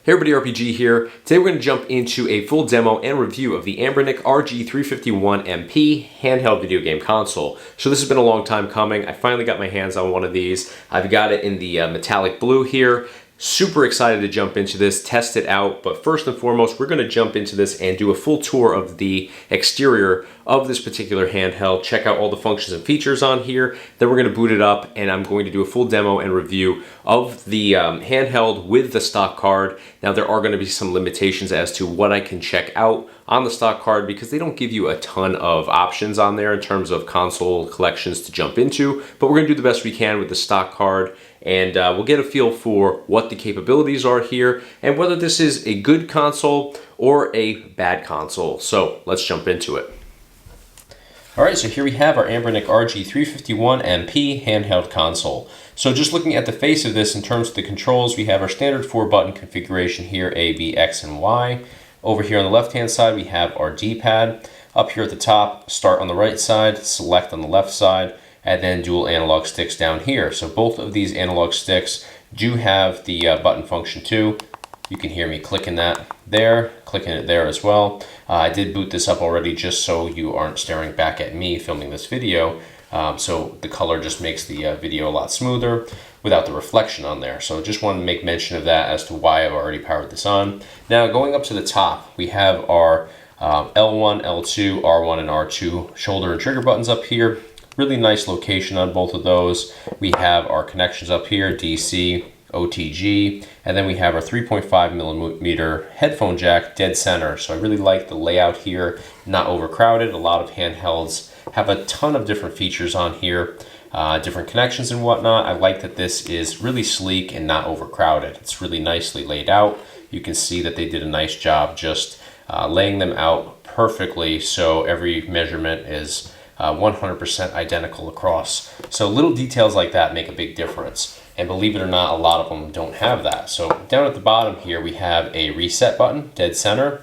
Hey everybody, RPG here. Today we're going to jump into a full demo and review of the Anbernic RG351MP Handheld video game console. So this has been a long time coming. I finally got my hands on one of these. I've got it in the metallic blue here. Super excited to jump into this, test it out, but first and foremost, we're going to jump into this and do a full tour of the exterior of this particular handheld, check out all the functions and features on here, then we're going to boot it up and I'm going to do a full demo and review of the handheld with the stock card. Now there are going to be some limitations as to what I can check out on the stock card because they don't give you a ton of options on there in terms of console collections to jump into, but we're going to do the best we can with the stock card. And we'll get a feel for what the capabilities are here and whether this is a good console or a bad console. So let's jump into it. All right, so here we have our Anbernic RG351MP handheld console. So just looking at the face of this in terms of the controls, we have our standard 4-button configuration here, A, B, X, and Y. Over here on the left-hand side, we have our D-pad. Up here at the top, start on the right side, select on the left side, and then dual analog sticks down here. So both of these analog sticks do have the button function too. You can hear me clicking it there as well. I did boot this up already just so you aren't staring back at me filming this video. So the color just makes the video a lot smoother without the reflection on there. So just wanted to make mention of that as to why I've already powered this on. Now going up to the top, we have our L1, L2, R1, and R2 shoulder and trigger buttons up here. Really nice location on both of those. We have our connections up here, DC, OTG, and then we have our 3.5mm headphone jack dead center. So I really like the layout here, not overcrowded. A lot of handhelds have a ton of different features on here, different connections and whatnot. I like that this is really sleek and not overcrowded. It's really nicely laid out. You can see that they did a nice job just laying them out perfectly so every measurement is 100% identical across. So little details like that make a big difference. And believe it or not, a lot of them don't have that. So down at the bottom here, we have a reset button, dead center,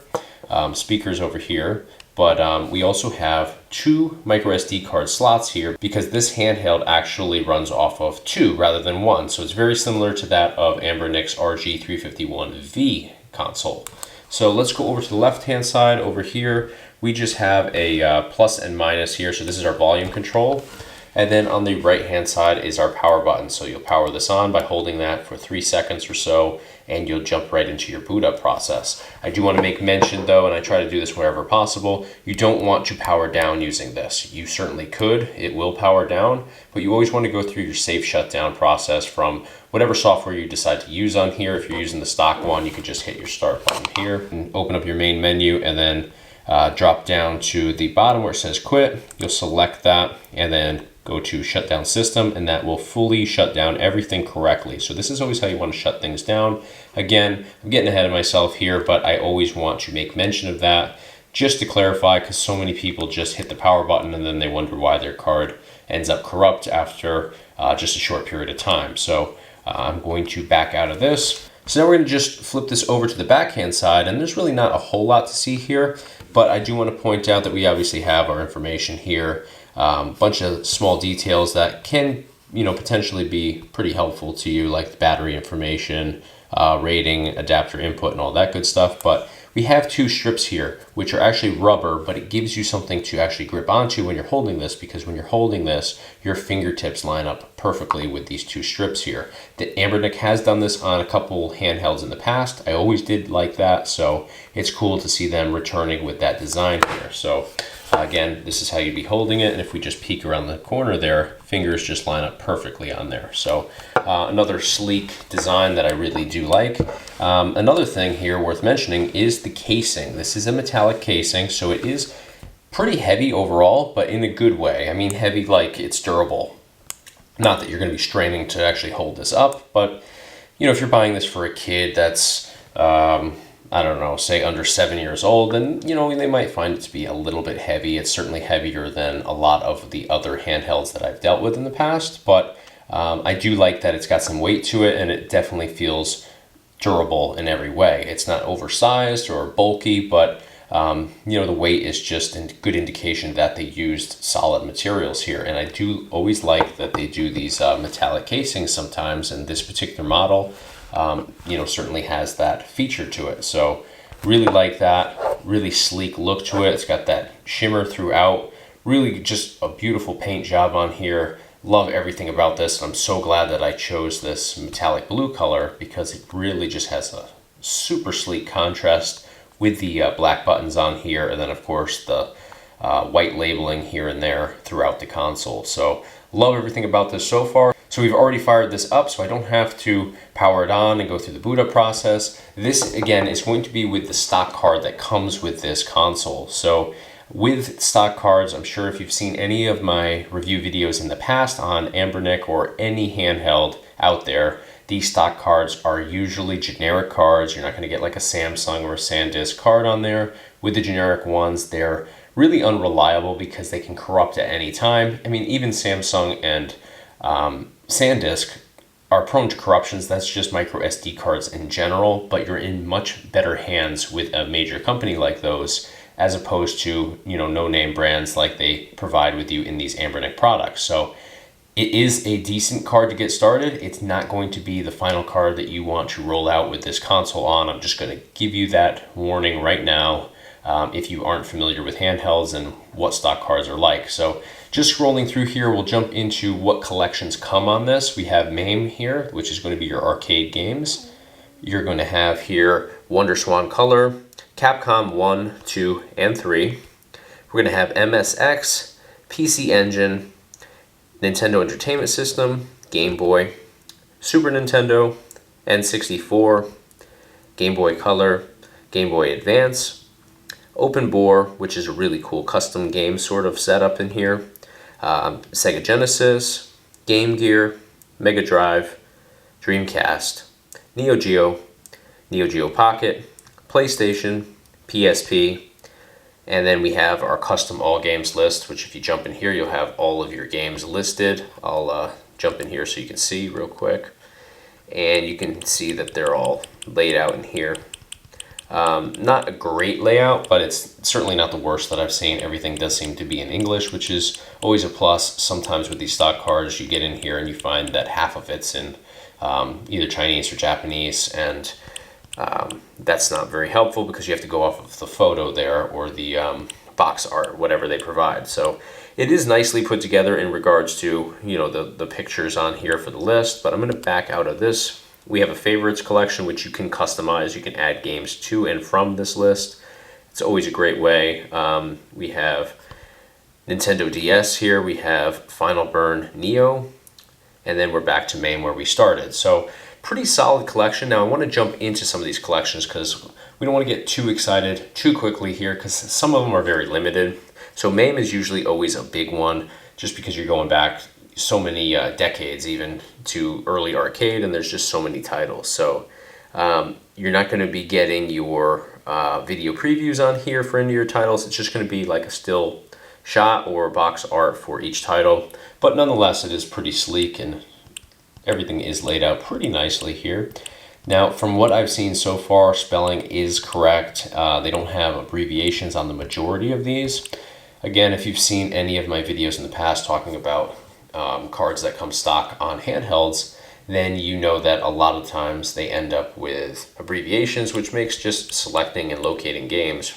speakers over here. But we also have 2 micro SD card slots here because this handheld actually runs off of 2 rather than 1. So it's very similar to that of Anbernic's RG351V console. So let's go over to the left-hand side. Over here, we just have a plus and minus here. So this is our volume control. And then on the right-hand side is our power button. So you'll power this on by holding that for 3 seconds or so, and you'll jump right into your boot up process. I do want to make mention though, and I try to do this wherever possible, you don't want to power down using this. You certainly could, it will power down, but you always want to go through your safe shutdown process from whatever software you decide to use on here. If you're using the stock one, you can just hit your start button here and open up your main menu and then drop down to the bottom where it says quit. You'll select that and then go to shutdown system, and that will fully shut down everything correctly. So this is always how you want to shut things down. Again, I'm getting ahead of myself here, but I always want to make mention of that just to clarify, because so many people just hit the power button and then they wonder why their card ends up corrupt after just a short period of time. So I'm going to back out of this. So now we're going to just flip this over to the backhand side, and there's really not a whole lot to see here, but I do want to point out that we obviously have our information here. Bunch of small details that can, potentially be pretty helpful to you, like the battery information, rating, adapter input, and all that good stuff. But we have 2 strips here, which are actually rubber, but it gives you something to actually grip onto when you're holding this, because when you're holding this, your fingertips line up perfectly with these 2 strips here. The Anbernic has done this on a couple handhelds in the past. I always did like that, so it's cool to see them returning with that design here. So again, this is how you'd be holding it, and if we just peek around the corner there, fingers just line up perfectly on there. So another sleek design that I really do like. Another thing here worth mentioning is the casing. This is a metallic casing, so it is pretty heavy overall, but in a good way. I mean heavy like it's durable. Not that you're going to be straining to actually hold this up, but if you're buying this for a kid that's I don't know, say under 7 years old, then, they might find it to be a little bit heavy. It's certainly heavier than a lot of the other handhelds that I've dealt with in the past, but I do like that it's got some weight to it, and it definitely feels durable in every way. It's not oversized or bulky, but the weight is just a good indication that they used solid materials here. And I do always like that they do these metallic casings sometimes, and this particular model certainly has that feature to it. So really like that, really sleek look to it. It's got that shimmer throughout, really just a beautiful paint job on here. Love everything about this. I'm so glad that I chose this metallic blue color because it really just has a super sleek contrast with the black buttons on here, and then of course the white labeling here and there throughout the console. So love everything about this so far. So we've already fired this up, so I don't have to power it on and go through the boot up process. This again is going to be with the stock card that comes with this console. So with stock cards, I'm sure if you've seen any of my review videos in the past on Anbernic or any handheld out there, these stock cards are usually generic cards. You're not going to get like a Samsung or a SanDisk card on there. With the generic ones, they're really unreliable because they can corrupt at any time. I mean, even Samsung and SanDisk are prone to corruptions. That's just micro SD cards in general, but you're in much better hands with a major company like those, as opposed to, no-name brands like they provide with you in these Anbernic products. So it is a decent card to get started. It's not going to be the final card that you want to roll out with this console on. I'm just going to give you that warning right now if you aren't familiar with handhelds and what stock cards are like. So just scrolling through here, we'll jump into what collections come on this. We have MAME here, which is going to be your arcade games. You're going to have here WonderSwan Color, Capcom 1, 2, and 3. We're going to have MSX, PC Engine, Nintendo Entertainment System, Game Boy, Super Nintendo, N64, Game Boy Color, Game Boy Advance, Open Bore, which is a really cool custom game sort of setup in here, Sega Genesis, Game Gear, Mega Drive, Dreamcast, Neo Geo, Neo Geo Pocket, PlayStation, PSP, and then we have our custom all games list, which if you jump in here, you'll have all of your games listed. I'll jump in here so you can see real quick. And you can see that they're all laid out in here. Not a great layout, but it's certainly not the worst that I've seen. Everything does seem to be in English, which is always a plus. Sometimes with these stock cards, you get in here and you find that half of it's in either Chinese or Japanese, and that's not very helpful because you have to go off of the photo there or the box art, whatever they provide. So it is nicely put together in regards to, the pictures on here for the list, but I'm going to back out of this. We have a favorites collection, which you can customize. You can add games to and from this list. It's always a great way. We have Nintendo DS here. We have Final Burn Neo, and then we're back to MAME where we started. So pretty solid collection. Now I want to jump into some of these collections because we don't want to get too excited too quickly here because some of them are very limited. So MAME is usually always a big one just because you're going back so many decades even to early arcade, and there's just so many titles. So you're not going to be getting your video previews on here for any of your titles. It's just going to be like a still shot or box art for each title. But nonetheless, it is pretty sleek and everything is laid out pretty nicely here. Now, from what I've seen so far, spelling is correct. They don't have abbreviations on the majority of these. Again, if you've seen any of my videos in the past talking about cards that come stock on handhelds, then you know that a lot of times they end up with abbreviations, which makes just selecting and locating games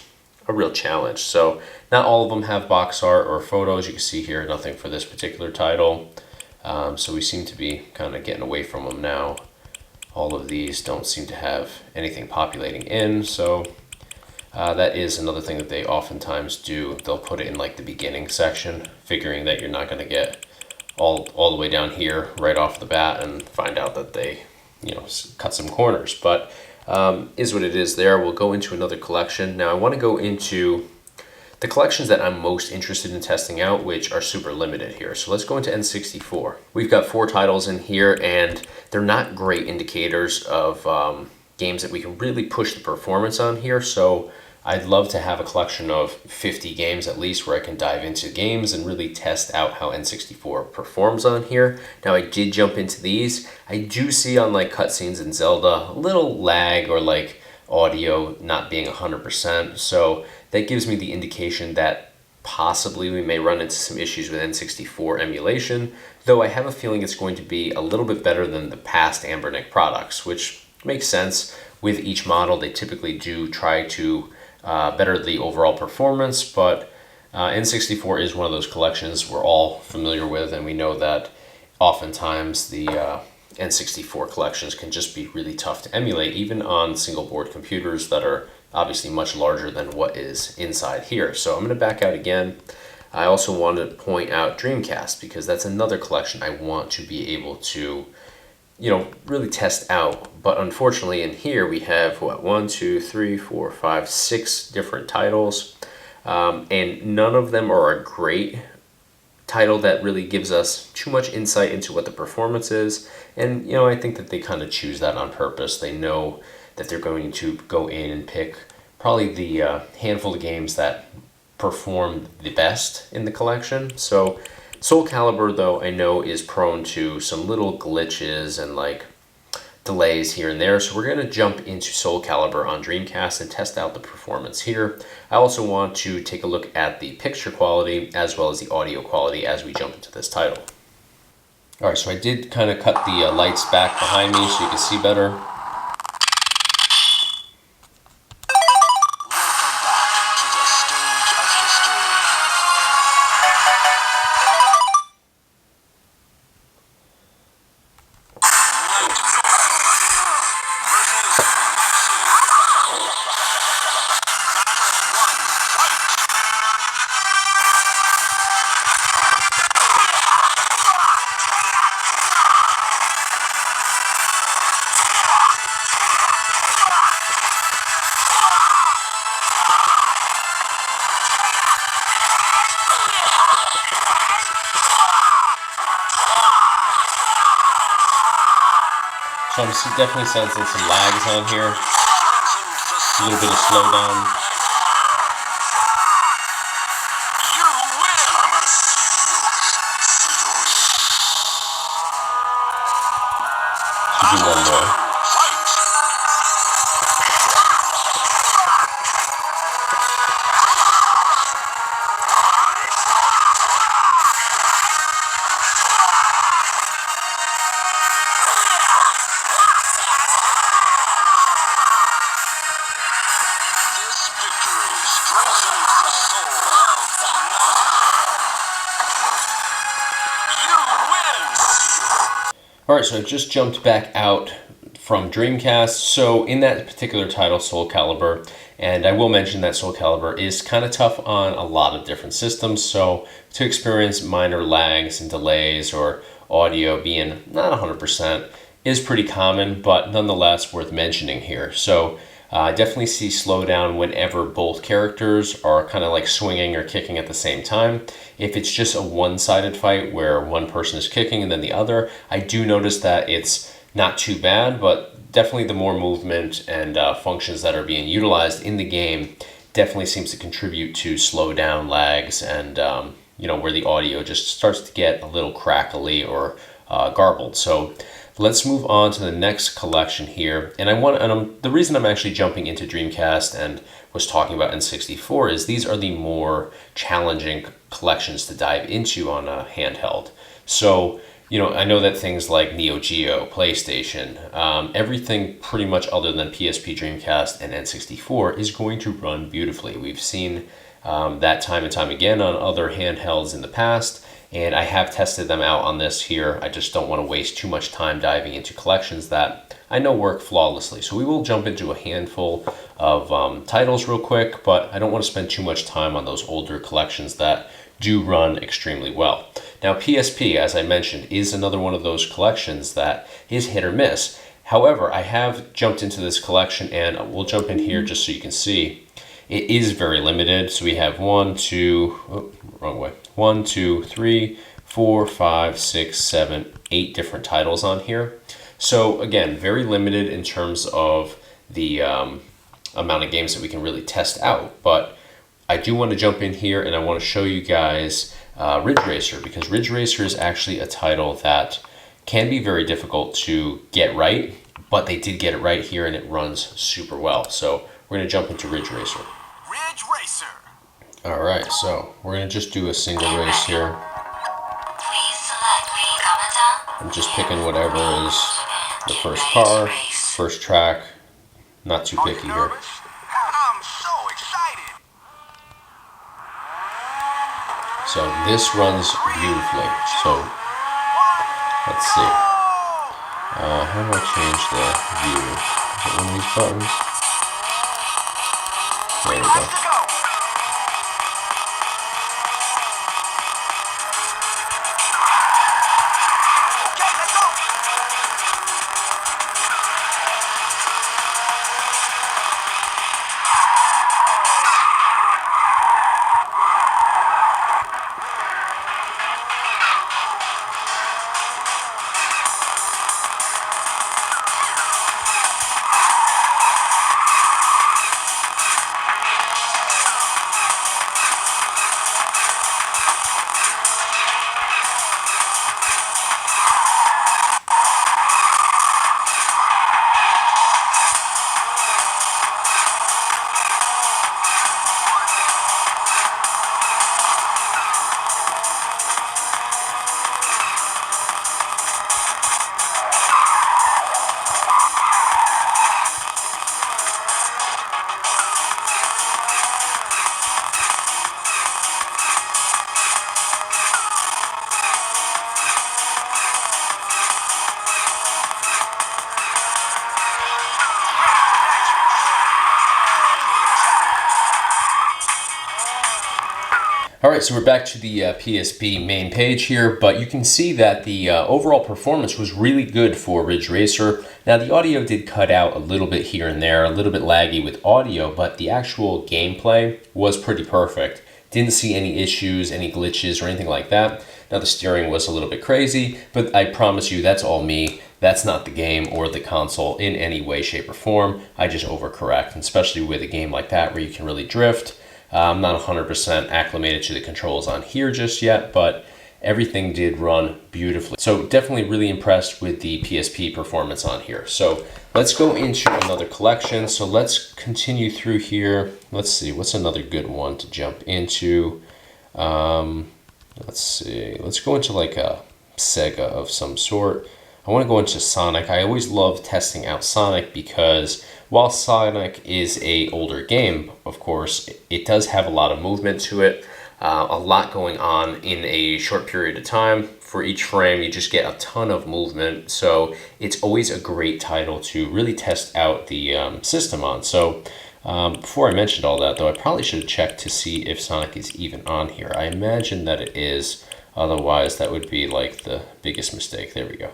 a real challenge. So not all of them have box art or photos. You can see here, nothing for this particular title. So we seem to be kind of getting away from them now. All of these don't seem to have anything populating in, so that is another thing that they oftentimes do. They'll put it in like the beginning section, figuring that you're not going to get all the way down here right off the bat and find out that they, cut some corners. But is what it is there. We'll go into another collection. Now I want to go into the collections that I'm most interested in testing out, which are super limited here. So let's go into N64. We've got 4 titles in here, and they're not great indicators of games that we can really push the performance on here. So I'd love to have a collection of 50 games at least where I can dive into games and really test out how N64 performs on here. Now I did jump into these. I do see on like cutscenes in Zelda a little lag or like audio not being 100%. So that gives me the indication that possibly we may run into some issues with N64 emulation, though I have a feeling it's going to be a little bit better than the past Anbernic products, which makes sense. With each model, they typically do try to better the overall performance, but N64 is one of those collections we're all familiar with, and we know that oftentimes the N64 collections can just be really tough to emulate, even on single board computers that are obviously much larger than what is inside here. So I'm going to back out again. I also want to point out Dreamcast, because that's another collection I want to be able to, you know, really test out. But unfortunately in here we have, what, 1, 2, 3, 4, 5, 6 different titles. And none of them are a great title that really gives us too much insight into what the performance is. And, you know, I think that they kind of choose that on purpose. They know that they're going to go in and pick probably the handful of games that perform the best in the collection. So Soul Calibur, though, I know is prone to some little glitches and like delays here and there, so we're going to jump into Soul Calibur on Dreamcast and test out the performance here. I also want to take a look at the picture quality as well as the audio quality as we jump into this title. Alright, so I did kind of cut the lights back behind me so you can see better. So I'm definitely sensing some lags on here, a little bit of slowdown. Should do one more. Alright, so I just jumped back out from Dreamcast. So in that particular title, Soul Calibur, and I will mention that Soul Calibur is kind of tough on a lot of different systems, so to experience minor lags and delays or audio being not 100% is pretty common, but nonetheless worth mentioning here. So I definitely see slowdown whenever both characters are kind of like swinging or kicking at the same time. If it's just a one-sided fight where one person is kicking and then the other, I do notice that it's not too bad, but definitely the more movement and functions that are being utilized in the game definitely seems to contribute to slowdown, lags, and you know, where the audio just starts to get a little crackly or garbled. So let's move on to the next collection here. And the reason I'm actually jumping into Dreamcast and was talking about N64 is these are the more challenging collections to dive into on a handheld. So, you know, I know that things like Neo Geo, PlayStation, everything pretty much other than PSP, Dreamcast, and N64 is going to run beautifully. We've seen that time and time again on other handhelds in the past, and I have tested them out on this here. I just don't want to waste too much time diving into collections that I know work flawlessly. So we will jump into a handful of titles real quick, but I don't want to spend too much time on those older collections that do run extremely well. Now PSP, as I mentioned, is another one of those collections that is hit or miss. However, I have jumped into this collection, and we'll jump in here just so you can see. It is very limited. So we have 1, 2, 3, 4, 5, 6, 7, 8 different titles on here. So again, very limited in terms of the amount of games that we can really test out. But I do want to jump in here and I want to show you guys Ridge Racer, because Ridge Racer is actually a title that can be very difficult to get right, but they did get it right here and it runs super well. So we're going to jump into Ridge Racer. Ridge Racer. All right, so we're going to just do a single race here. I'm just picking whatever is the first car. First track, not too picky here. I'm so excited. So this runs beautifully. So let's see. How do I change the view? Is it one of these buttons? There we go. Alright, so we're back to the PSP main page here, but you can see that the overall performance was really good for Ridge Racer. Now the audio did cut out a little bit here and there, a little bit laggy with audio, but the actual gameplay was pretty perfect. Didn't see any issues, any glitches or anything like that. Now the steering was a little bit crazy, but I promise you that's all me. That's not the game or the console in any way, shape, or form. I just overcorrect, and especially with a game like that where you can really drift. I'm not 100% acclimated to the controls on here just yet, but everything did run beautifully. So definitely really impressed with the PSP performance on here. So let's go into another collection. So let's continue through here. Let's see, what's another good one to jump into? Let's see, let's go into like a Sega of some sort. I want to go into Sonic. I always love testing out Sonic because while Sonic is an older game, of course, it does have a lot of movement to it, a lot going on in a short period of time. For each frame, you just get a ton of movement, so it's always a great title to really test out the system on. So before I mentioned all that, though, I probably should have checked to see if Sonic is even on here. I imagine that it is, otherwise that would be like the biggest mistake. There we go.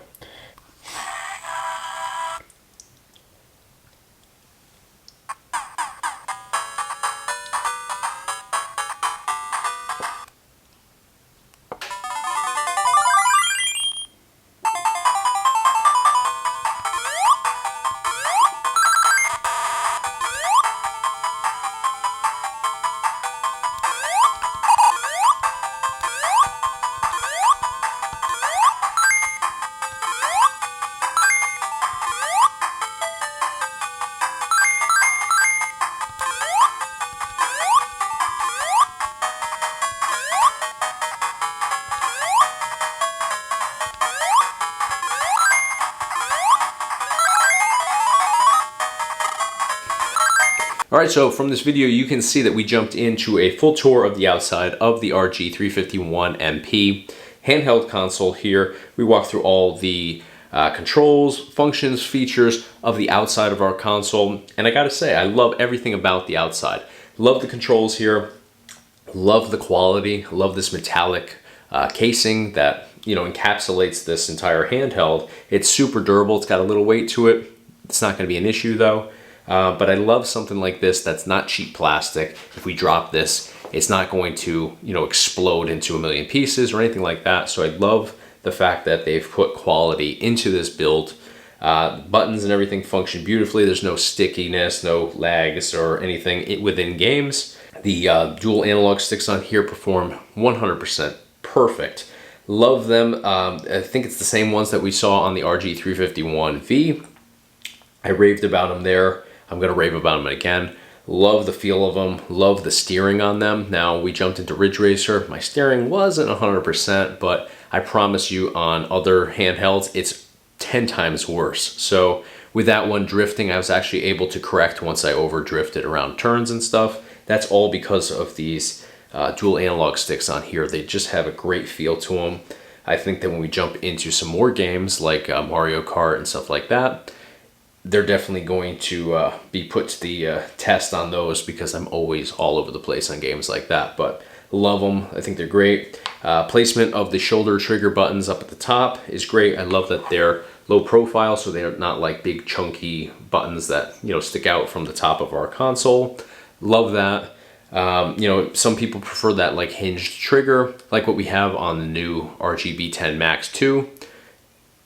Alright, so from this video you can see that we jumped into a full tour of the outside of the RG351MP handheld console here. We walked through all the controls, functions, features of the outside of our console, and I gotta say, I love everything about the outside. Love the controls here, love the quality, love this metallic casing that, you know, encapsulates this entire handheld. It's super durable, it's got a little weight to it. It's not gonna be an issue though. But I love something like this that's not cheap plastic. If we drop this, it's not going to, you know, explode into a million pieces or anything like that. So I love the fact that they've put quality into this build. Buttons and everything function beautifully. There's no stickiness, no lags or anything within games. The dual analog sticks on here perform 100% perfect. Love them. I think it's the same ones that we saw on the RG351V. I raved about them there. I'm going to rave about them again. Love the feel of them. Love the steering on them. Now, we jumped into Ridge Racer. My steering wasn't 100%, but I promise you on other handhelds, it's 10 times worse. So With that one drifting, I was actually able to correct once I over drifted around turns and stuff. That's all because of these dual analog sticks on here. They just have a great feel to them. I think that when we jump into some more games like Mario Kart and stuff like that, they're definitely going to be put to the test on those, because I'm always all over the place on games like that. But love them. I think they're great. Placement of the shoulder trigger buttons up at the top is great. I love that they're low profile, so they're not like big chunky buttons that, you know, stick out from the top of our console. Love that. You know, some people prefer that like hinged trigger, like what we have on the new RGB10 Max 2.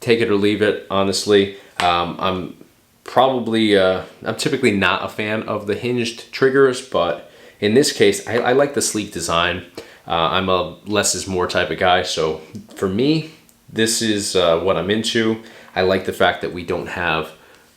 Take it or leave it, honestly. I'm typically not a fan of the hinged triggers, but in this case, I like the sleek design. I'm a less is more type of guy, so for me, this is what I'm into. I like the fact that we don't have,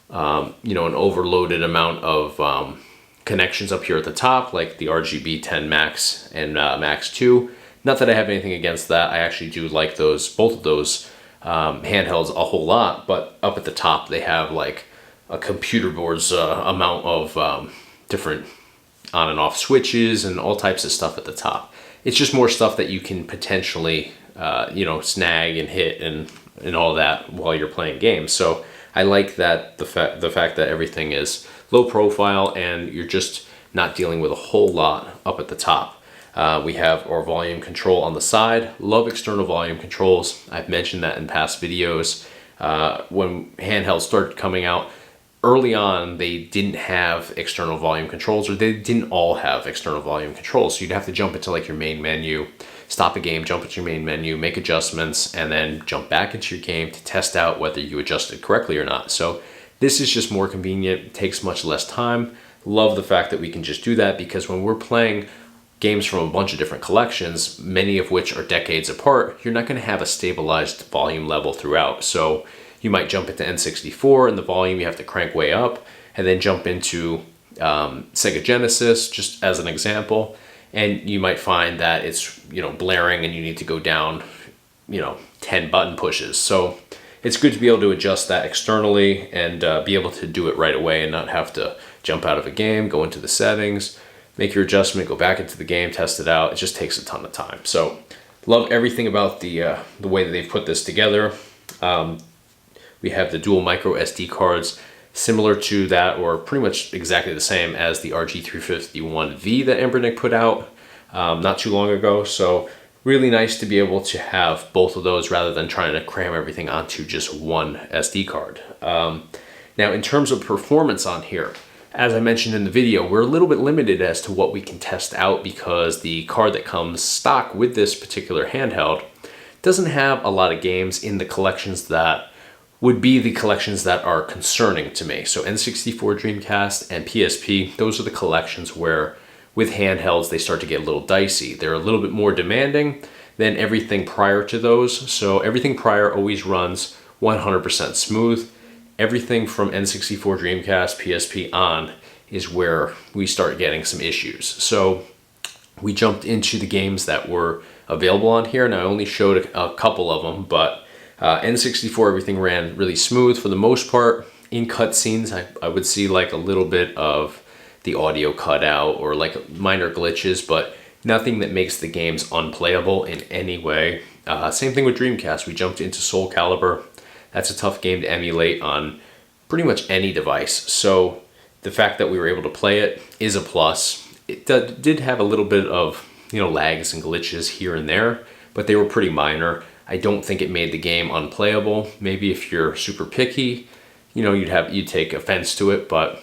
you know, an overloaded amount of connections up here at the top, like the RGB10 Max and Max 2. Not that I have anything against that. I actually do like both of those handhelds a whole lot, but up at the top, they have like a computer board's amount of different on and off switches and all types of stuff at the top. It's just more stuff that you can potentially, you know, snag and hit and all that while you're playing games. So I like that the fact that everything is low profile and you're just not dealing with a whole lot up at the top. We have our volume control on the side. Love external volume controls. I've mentioned that in past videos. When handhelds started coming out, early on, they didn't have external volume controls, or they didn't all have external volume controls. So you'd have to jump into like your main menu, stop a game, jump into your main menu, make adjustments, and then jump back into your game to test out whether you adjusted correctly or not. So this is just more convenient, it takes much less time. Love the fact that we can just do that, because when we're playing games from a bunch of different collections, many of which are decades apart, you're not going to have a stabilized volume level throughout. So you might jump into N64 and the volume you have to crank way up, and then jump into Sega Genesis, just as an example, and you might find that it's, you know, blaring and you need to go down, you know, 10 button pushes. So it's good to be able to adjust that externally and be able to do it right away and not have to jump out of a game, go into the settings, make your adjustment, go back into the game, test it out. It just takes a ton of time. So love everything about the way that they've put this together. We have the dual micro SD cards, similar to that, or pretty much exactly the same as the RG351V that Anbernic put out not too long ago. So really nice to be able to have both of those rather than trying to cram everything onto just one SD card. Now, in terms of performance on here, as I mentioned in the video, we're a little bit limited as to what we can test out, because the card that comes stock with this particular handheld doesn't have a lot of games in the collections that would be the collections that are concerning to me. So N64, Dreamcast, and PSP, those are the collections where with handhelds they start to get a little dicey. They're a little bit more demanding than everything prior to those. So everything prior always runs 100% smooth. Everything from N64, Dreamcast, PSP on is where we start getting some issues. So we jumped into the games that were available on here, and I only showed a couple of them, but N64, everything ran really smooth for the most part. In cutscenes, I would see like a little bit of the audio cut out or like minor glitches, but nothing that makes the games unplayable in any way. Same thing with Dreamcast. We jumped into Soul Calibur. That's a tough game to emulate on pretty much any device. So the fact that we were able to play it is a plus. It did have a little bit of, you know, lags and glitches here and there, but they were pretty minor. I don't think it made the game unplayable. Maybe if you're super picky, you know, you'd take offense to it, but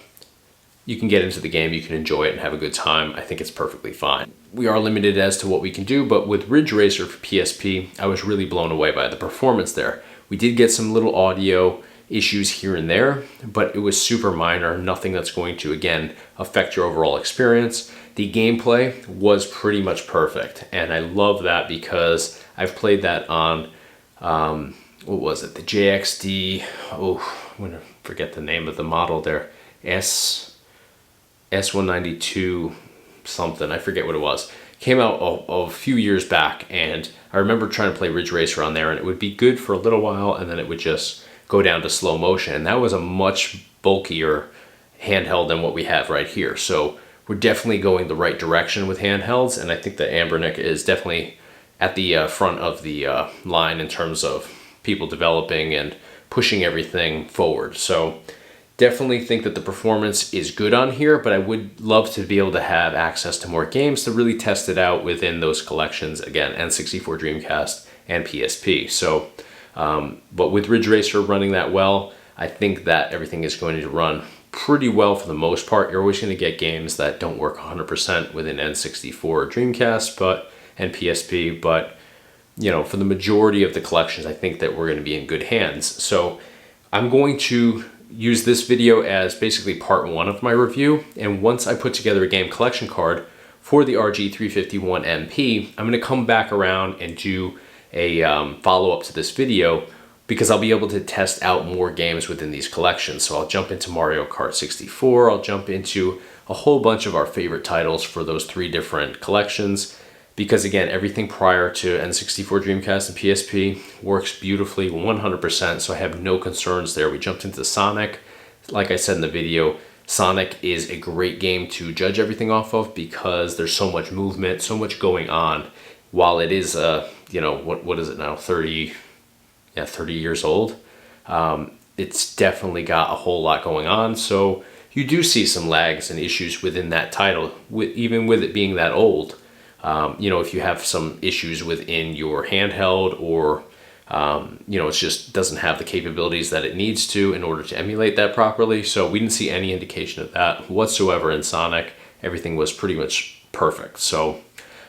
you can get into the game, you can enjoy it and have a good time. I think it's perfectly fine. We are limited as to what we can do, but with Ridge Racer for PSP, I was really blown away by the performance there. We did get some little audio issues here and there, but it was super minor, nothing that's going to, again, affect your overall experience. The gameplay was pretty much perfect, and I love that because I've played that on, what was it, the JXD, I'm gonna forget the name of the model there, S192 something, I forget what it was. Came out a few years back, and I remember trying to play Ridge Racer on there, and it would be good for a little while, and then it would just go down to slow motion. And that was a much bulkier handheld than what we have right here. So we're definitely going the right direction with handhelds, and I think that Anbernic is definitely at the front of the line in terms of people developing and pushing everything forward. So definitely think that the performance is good on here, but I would love to be able to have access to more games to really test it out within those collections. Again, N64, Dreamcast, and PSP. So, but with Ridge Racer running that well, I think that everything is going to run pretty well for the most part. You're always going to get games that don't work 100% within N64 or Dreamcast, and PSP, but you know, for the majority of the collections, I think that we're going to be in good hands. So I'm going to use this video as basically part one of my review, and once I put together a game collection card for the RG351MP, I'm going to come back around and do a follow-up to this video, because I'll be able to test out more games within these collections. So I'll jump into Mario Kart 64, I'll jump into a whole bunch of our favorite titles for those 3 different collections, because again, everything prior to N64, Dreamcast, and PSP works beautifully 100%, so I have no concerns there. We jumped into Sonic. Like I said in the video, Sonic is a great game to judge everything off of, because there's so much movement, so much going on. While it is, you know, what is it now, 30 years old, it's definitely got a whole lot going on. So you do see some lags and issues within that title, even with it being that old. You know, if you have some issues within your handheld, or you know, it just doesn't have the capabilities that it needs to in order to emulate that properly. So we didn't see any indication of that whatsoever in Sonic. Everything was pretty much perfect. So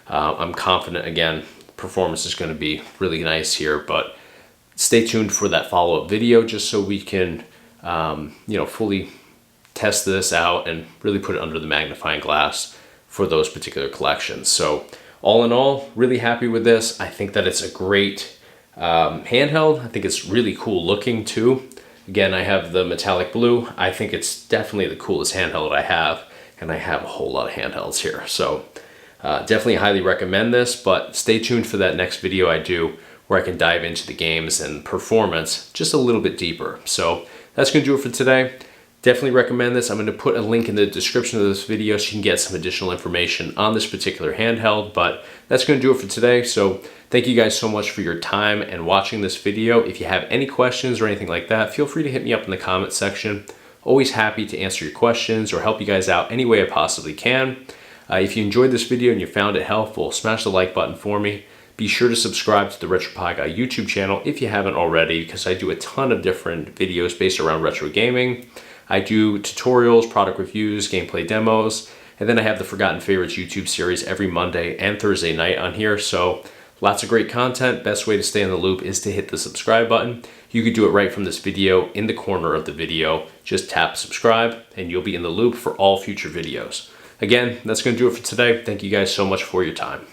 I'm confident, again, performance is going to be really nice here, but stay tuned for that follow-up video just so we can, you know, fully test this out and really put it under the magnifying glass for those particular collections. So all in all, really happy with this. I think that it's a great handheld. I think it's really cool looking too. Again, I have the metallic blue. I think it's definitely the coolest handheld I have, and I have a whole lot of handhelds here. So definitely highly recommend this, but stay tuned for that next video I do, where I can dive into the games and performance just a little bit deeper. So that's going to do it for today. Definitely recommend this. I'm going to put a link in the description of this video so you can get some additional information on this particular handheld, but that's going to do it for today. So thank you guys so much for your time and watching this video. If you have any questions or anything like that, feel free to hit me up in the comment section. Always happy to answer your questions or help you guys out any way I possibly can. If you enjoyed this video and you found it helpful, smash the like button for me. Be sure to subscribe to the RetroPie Guy YouTube channel if you haven't already, because I do a ton of different videos based around retro gaming. I do tutorials, product reviews, gameplay demos, and then I have the Forgotten Favorites YouTube series every Monday and Thursday night on here. So lots of great content. Best way to stay in the loop is to hit the subscribe button. You could do it right from this video. In the corner of the video, just tap subscribe and you'll be in the loop for all future videos. Again, that's going to do it for today. Thank you guys so much for your time.